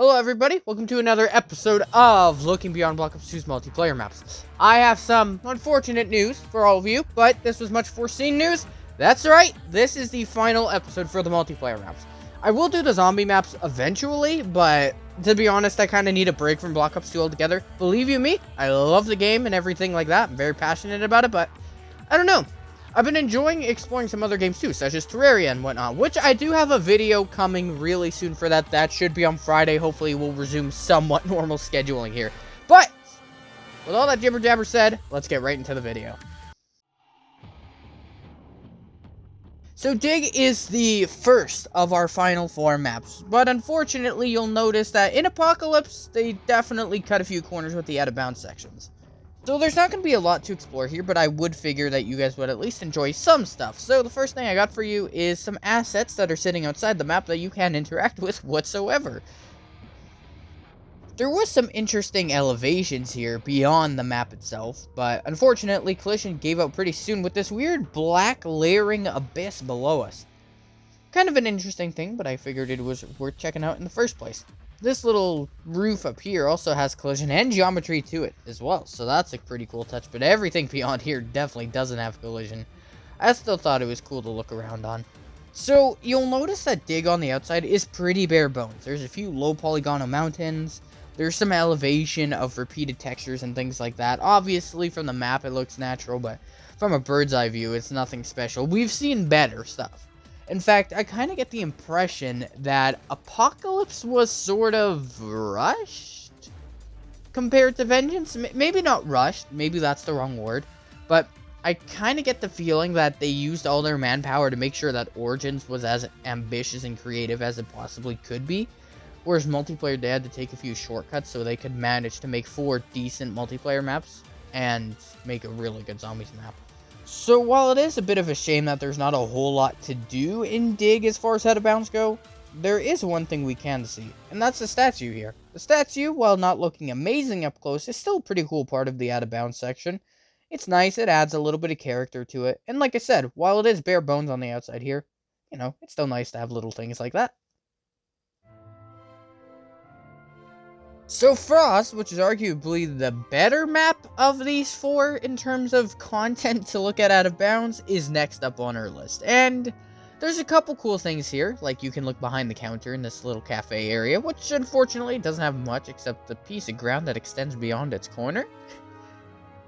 Hello everybody, welcome to another episode of Looking Beyond BO2's multiplayer maps. I have some unfortunate news for all of you, but this was much foreseen news. That's right, this is the final episode for the multiplayer maps. I will do the zombie maps eventually, but to be honest, I kind of need a break from BO2 altogether. Believe you me, I love the game and everything like that. I'm very passionate about it, but I don't know. I've been enjoying exploring some other games too, such as Terraria and whatnot, which I do have a video coming really soon for that. That should be on Friday. Hopefully we'll resume somewhat normal scheduling here. But, with all that jibber jabber said, let's get right into the video. So Dig is the first of our final 4 maps, but unfortunately you'll notice that in Apocalypse, they definitely cut a few corners with the out of bounds sections. So there's not going to be a lot to explore here, but I would figure that you guys would at least enjoy some stuff. So the first thing I got for you is some assets that are sitting outside the map that you can't interact with whatsoever. There was some interesting elevations here beyond the map itself, but unfortunately Collision gave out pretty soon with this weird black layering abyss below us. Kind of an interesting thing, but I figured it was worth checking out in the first place. This little roof up here also has collision and geometry to it as well, so that's a pretty cool touch, but everything beyond here definitely doesn't have collision. I still thought it was cool to look around on. So, you'll notice that Dig on the outside is pretty bare bones. There's a few low polygonal mountains, there's some elevation of repeated textures and things like that. Obviously, from the map it looks natural, but from a bird's eye view, it's nothing special. We've seen better stuff. In fact, I kind of get the impression that Apocalypse was sort of rushed compared to Vengeance. Maybe not rushed, maybe that's the wrong word, but I kind of get the feeling that they used all their manpower to make sure that Origins was as ambitious and creative as it possibly could be, whereas multiplayer they had to take a few shortcuts so they could manage to make 4 decent multiplayer maps and make a really good zombies map. So while it is a bit of a shame that there's not a whole lot to do in Dig as far as out of bounds go, there is one thing we can see, and that's the statue here. The statue, while not looking amazing up close, is still a pretty cool part of the out of bounds section. It's nice, it adds a little bit of character to it, and like I said, while it is bare bones on the outside here, you know, it's still nice to have little things like that. So Frost, which is arguably the better map of these 4 in terms of content to look at out of bounds, is next up on our list. And there's a couple cool things here, like you can look behind the counter in this little cafe area, which unfortunately doesn't have much except the piece of ground that extends beyond its corner.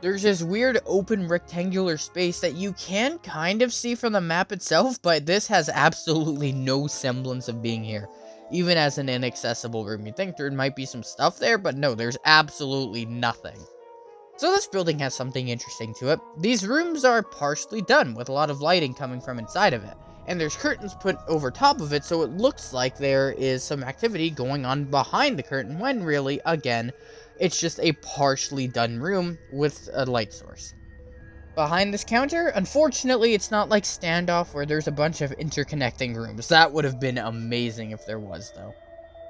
There's this weird open rectangular space that you can kind of see from the map itself, but this has absolutely no semblance of being here. Even as an inaccessible room, you'd think there might be some stuff there, but no, there's absolutely nothing. So this building has something interesting to it. These rooms are partially done, with a lot of lighting coming from inside of it. And there's curtains put over top of it, so it looks like there is some activity going on behind the curtain, when really, again, it's just a partially done room with a light source. Behind this counter, unfortunately, it's not like Standoff where there's a bunch of interconnecting rooms. That would have been amazing if there was, though.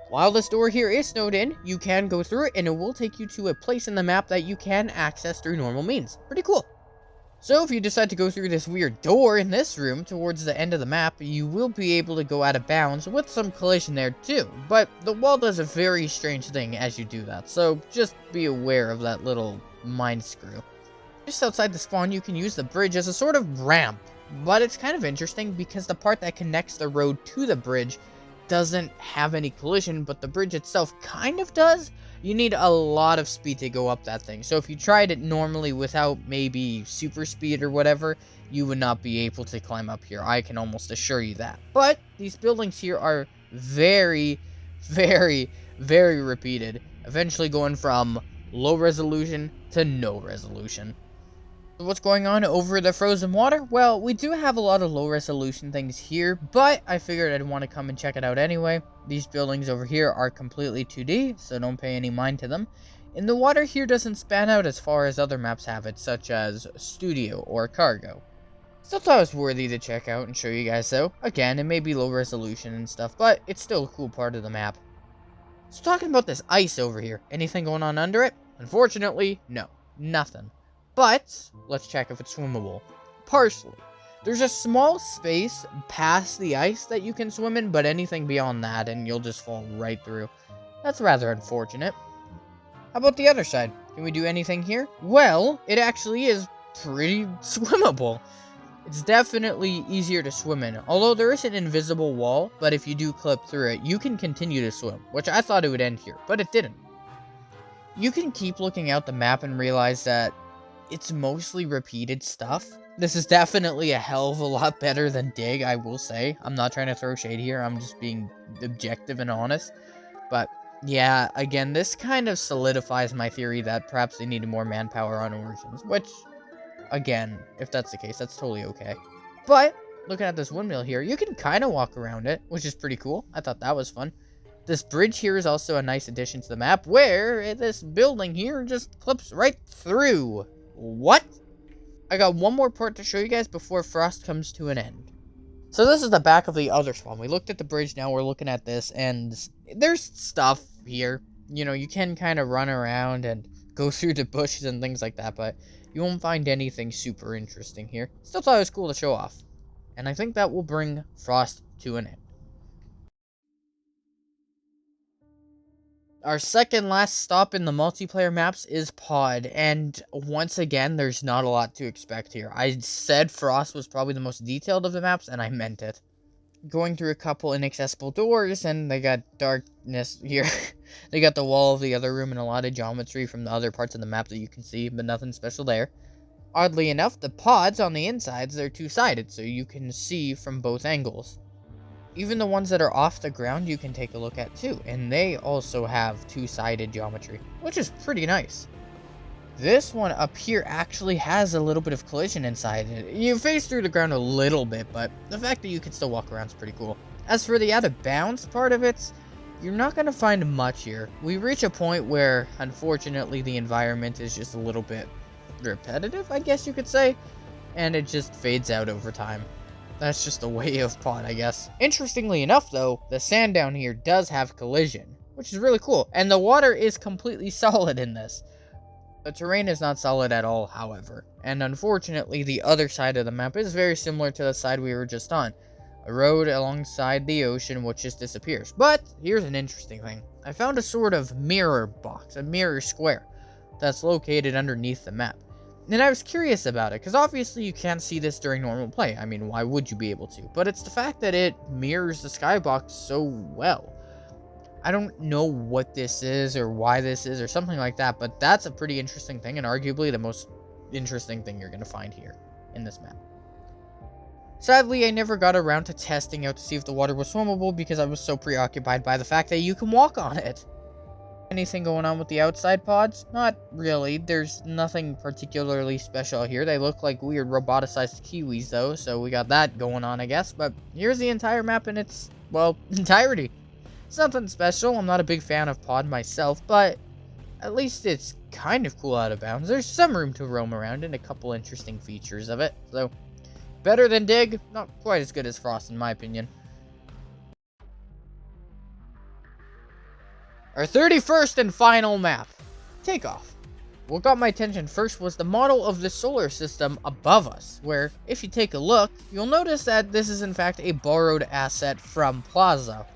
While this door here is snowed in, you can go through it, and it will take you to a place in the map that you can access through normal means. Pretty cool. So if you decide to go through this weird door in this room towards the end of the map, you will be able to go out of bounds with some collision there too. But the wall does a very strange thing as you do that, so just be aware of that little mind screw. Just outside the spawn, you can use the bridge as a sort of ramp, but it's kind of interesting because the part that connects the road to the bridge doesn't have any collision, but the bridge itself kind of does. You need a lot of speed to go up that thing, so if you tried it normally without maybe super speed or whatever, you would not be able to climb up here. I can almost assure you that. But these buildings here are very, very, very repeated, eventually going from low resolution to no resolution. What's going on over the frozen water? Well, we do have a lot of low resolution things here, but I figured I'd want to come and check it out anyway. These buildings over here are completely 2D, so don't pay any mind to them. And the water here doesn't span out as far as other maps have it, such as Studio or Cargo. Still thought it was worthy to check out and show you guys though. Again, it may be low resolution and stuff, but it's still a cool part of the map. So talking about this ice over here, anything going on under it? Unfortunately, no. Nothing. But, let's check if it's swimmable. Partially. There's a small space past the ice that you can swim in, but anything beyond that and you'll just fall right through. That's rather unfortunate. How about the other side? Can we do anything here? Well, it actually is pretty swimmable. It's definitely easier to swim in, although there is an invisible wall, but if you do clip through it, you can continue to swim, which I thought it would end here, but it didn't. You can keep looking out the map and realize that it's mostly repeated stuff. This is definitely a hell of a lot better than Dig, I will say. I'm not trying to throw shade here, I'm just being objective and honest. But yeah, again, this kind of solidifies my theory that perhaps they needed more manpower on Origins, which, again, if that's the case, that's totally okay. But, looking at this windmill here, you can kind of walk around it, which is pretty cool. I thought that was fun. This bridge here is also a nice addition to the map, where this building here just clips right through. What? I got one more part to show you guys before Frost comes to an end. So this is the back of the other spawn. We looked at the bridge, now we're looking at this, and there's stuff here. You know, you can kind of run around and go through the bushes and things like that, but you won't find anything super interesting here. Still thought it was cool to show off. And I think that will bring Frost to an end. Our second last stop in the multiplayer maps is Pod, and once again, there's not a lot to expect here. I said Frost was probably the most detailed of the maps, and I meant it. Going through a couple inaccessible doors, and they got darkness here. They got the wall of the other room and a lot of geometry from the other parts of the map that you can see, but nothing special there. Oddly enough, the pods on the insides, they're two-sided, so you can see from both angles. Even the ones that are off the ground you can take a look at too, and they also have two-sided geometry, which is pretty nice. This one up here actually has a little bit of collision inside it. You phase through the ground a little bit, but the fact that you can still walk around is pretty cool. As for the out of bounds part of it, you're not going to find much here. We reach a point where, unfortunately, the environment is just a little bit repetitive, I guess you could say, and it just fades out over time. That's just the way of Pod, I guess. Interestingly enough, though, the sand down here does have collision, which is really cool. And the water is completely solid in this. The terrain is not solid at all, however. And unfortunately, the other side of the map is very similar to the side we were just on. A road alongside the ocean which just disappears. But, here's an interesting thing. I found a sort of mirror box, a mirror square, that's located underneath the map. And I was curious about it, because obviously you can't see this during normal play. I mean, why would you be able to? But it's the fact that it mirrors the skybox so well. I don't know what this is, or why this is, or something like that, but that's a pretty interesting thing, and arguably the most interesting thing you're going to find here in this map. Sadly, I never got around to testing out to see if the water was swimmable, because I was so preoccupied by the fact that you can walk on it. Anything going on with the outside pods? Not really. There's nothing particularly special here. They look like weird roboticized kiwis though, so we got that going on, I guess. But here's the entire map in its, well, entirety. It's nothing special. I'm not a big fan of Pod myself, but at least it's kind of cool out of bounds. There's some room to roam around and a couple interesting features of it. So, better than Dig, not quite as good as Frost in my opinion. Our 31st and final map, Takeoff. What got my attention first was the model of the solar system above us, where, if you take a look, you'll notice that this is in fact a borrowed asset from Plaza,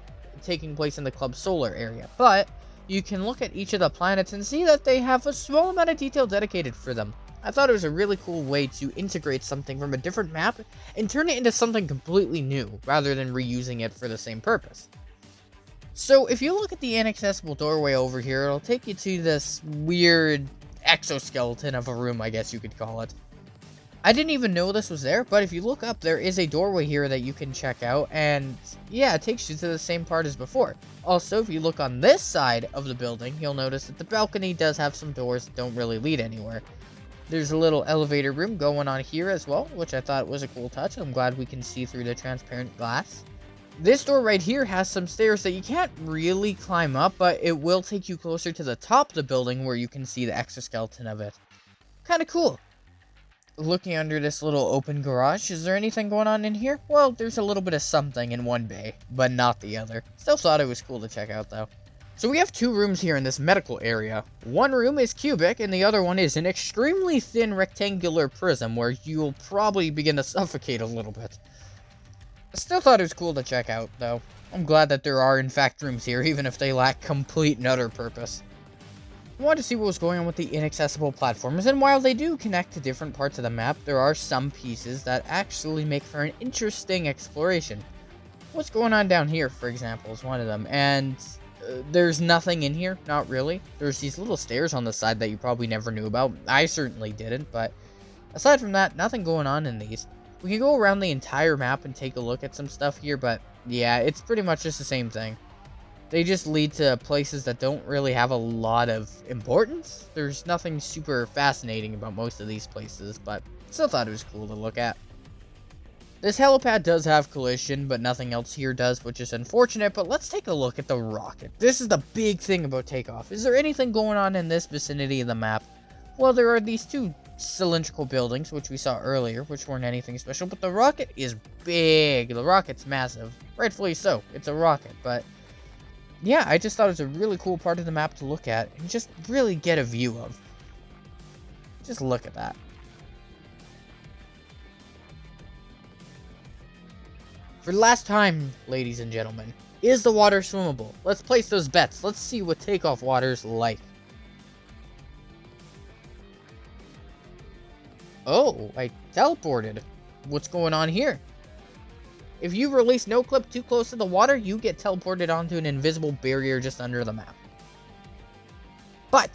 taking place in the Club Solar area. But, you can look at each of the planets and see that they have a small amount of detail dedicated for them. I thought it was a really cool way to integrate something from a different map and turn it into something completely new, rather than reusing it for the same purpose. So, if you look at the inaccessible doorway over here, it'll take you to this weird exoskeleton of a room, I guess you could call it. I didn't even know this was there, but if you look up, there is a doorway here that you can check out, and yeah, it takes you to the same part as before. Also, if you look on this side of the building, you'll notice that the balcony does have some doors that don't really lead anywhere. There's a little elevator room going on here as well, which I thought was a cool touch. I'm glad we can see through the transparent glass. This door right here has some stairs that you can't really climb up, but it will take you closer to the top of the building where you can see the exoskeleton of it. Kinda cool. Looking under this little open garage, is there anything going on in here? Well, there's a little bit of something in one bay, but not the other. Still thought it was cool to check out though. So we have two rooms here in this medical area. One room is cubic, and the other one is an extremely thin rectangular prism where you'll probably begin to suffocate a little bit. I still thought it was cool to check out, though. I'm glad that there are in fact rooms here, even if they lack complete and utter purpose. I wanted to see what was going on with the inaccessible platforms, and while they do connect to different parts of the map, there are some pieces that actually make for an interesting exploration. What's going on down here, for example, is one of them, and there's nothing in here, not really. There's these little stairs on the side that you probably never knew about. I certainly didn't, but aside from that, nothing going on in these. We can go around the entire map and take a look at some stuff here, but yeah, it's pretty much just the same thing. They just lead to places that don't really have a lot of importance. There's nothing super fascinating about most of these places, but still thought it was cool to look at. This helipad does have collision, but nothing else here does, which is unfortunate, but let's take a look at the rocket. This is the big thing about Takeoff. Is there anything going on in this vicinity of the map? Well, there are these two cylindrical buildings, which we saw earlier, which weren't anything special, but the rocket is big. The rocket's massive. Rightfully so. It's a rocket, but yeah, I just thought it was a really cool part of the map to look at and just really get a view of. Just look at that. For the last time, ladies and gentlemen, is the water swimmable? Let's place those bets. Let's see what Takeoff water's like. Oh, I teleported. What's going on here? If you release no clip too close to the water, you get teleported onto an invisible barrier just under the map. But,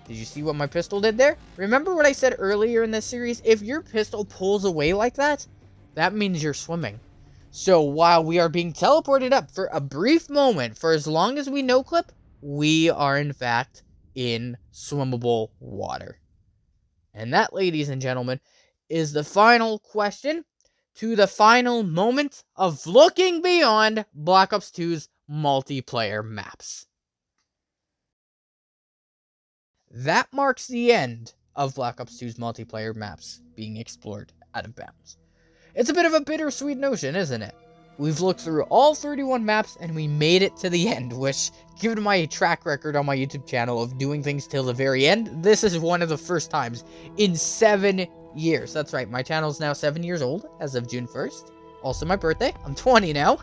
did you see what my pistol did there? Remember what I said earlier in this series? If your pistol pulls away like that, that means you're swimming. So while we are being teleported up for a brief moment, for as long as we no clip, we are in fact in swimmable water. And that, ladies and gentlemen, is the final question to the final moment of looking beyond Black Ops 2's multiplayer maps. That marks the end of Black Ops 2's multiplayer maps being explored out of bounds. It's a bit of a bittersweet notion, isn't it? We've looked through all 31 maps and we made it to the end, which, given my track record on my YouTube channel of doing things till the very end, this is one of the first times in 7 years. That's right, my channel's now 7 years old as of June 1st. Also my birthday. I'm 20 now.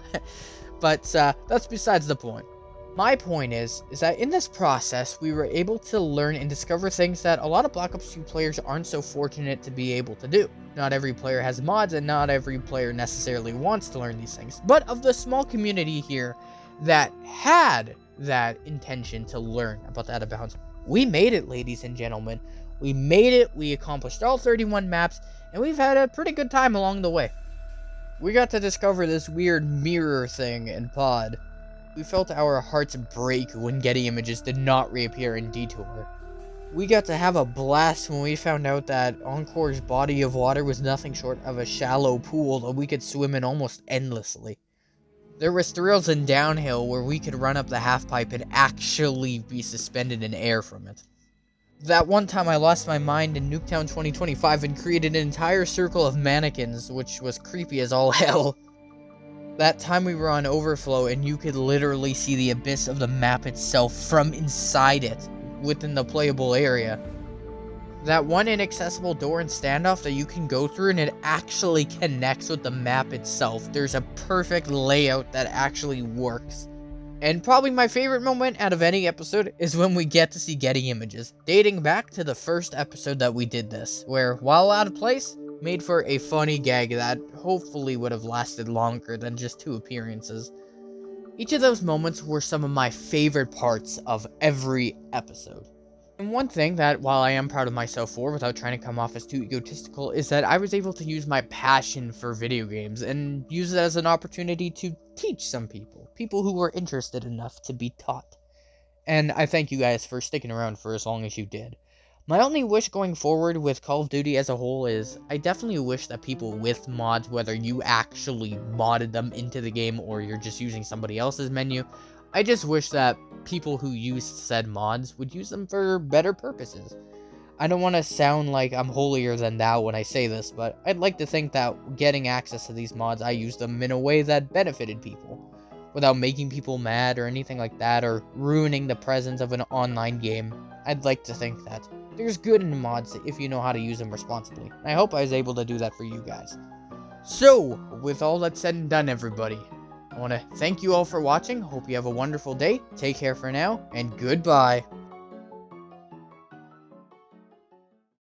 But that's besides the point. My point is that in this process, we were able to learn and discover things that a lot of Black Ops 2 players aren't so fortunate to be able to do. Not every player has mods, and not every player necessarily wants to learn these things. But of the small community here that had that intention to learn about the out of bounds, we made it, ladies and gentlemen. We made it, we accomplished all 31 maps, and we've had a pretty good time along the way. We got to discover this weird mirror thing in Pod. We felt our hearts break when Getty Images did not reappear in Detour. We got to have a blast when we found out that Encore's body of water was nothing short of a shallow pool that we could swim in almost endlessly. There was thrills in Downhill where we could run up the half-pipe and actually be suspended in air from it. That one time I lost my mind in Nuketown 2025 and created an entire circle of mannequins, which was creepy as all hell. That time we were on Overflow and you could literally see the abyss of the map itself from inside it, within the playable area. That one inaccessible door in Standoff that you can go through and it actually connects with the map itself. There's a perfect layout that actually works. And probably my favorite moment out of any episode is when we get to see Getty Images, dating back to the first episode that we did this, where, while out of place, made for a funny gag that hopefully would have lasted longer than just 2 appearances. Each of those moments were some of my favorite parts of every episode. And one thing that, while I am proud of myself for, without trying to come off as too egotistical, is that I was able to use my passion for video games and use it as an opportunity to teach some people who were interested enough to be taught. And I thank you guys for sticking around for as long as you did. My only wish going forward with Call of Duty as a whole is, I definitely wish that people with mods, whether you actually modded them into the game or you're just using somebody else's menu, I just wish that people who used said mods would use them for better purposes. I don't want to sound like I'm holier than thou when I say this, but I'd like to think that getting access to these mods, I used them in a way that benefited people, without making people mad or anything like that, or ruining the presence of an online game. I'd like to think that there's good in mods if you know how to use them responsibly. I hope I was able to do that for you guys. So, with all that said and done, everybody, I want to thank you all for watching. Hope you have a wonderful day. Take care for now, and goodbye.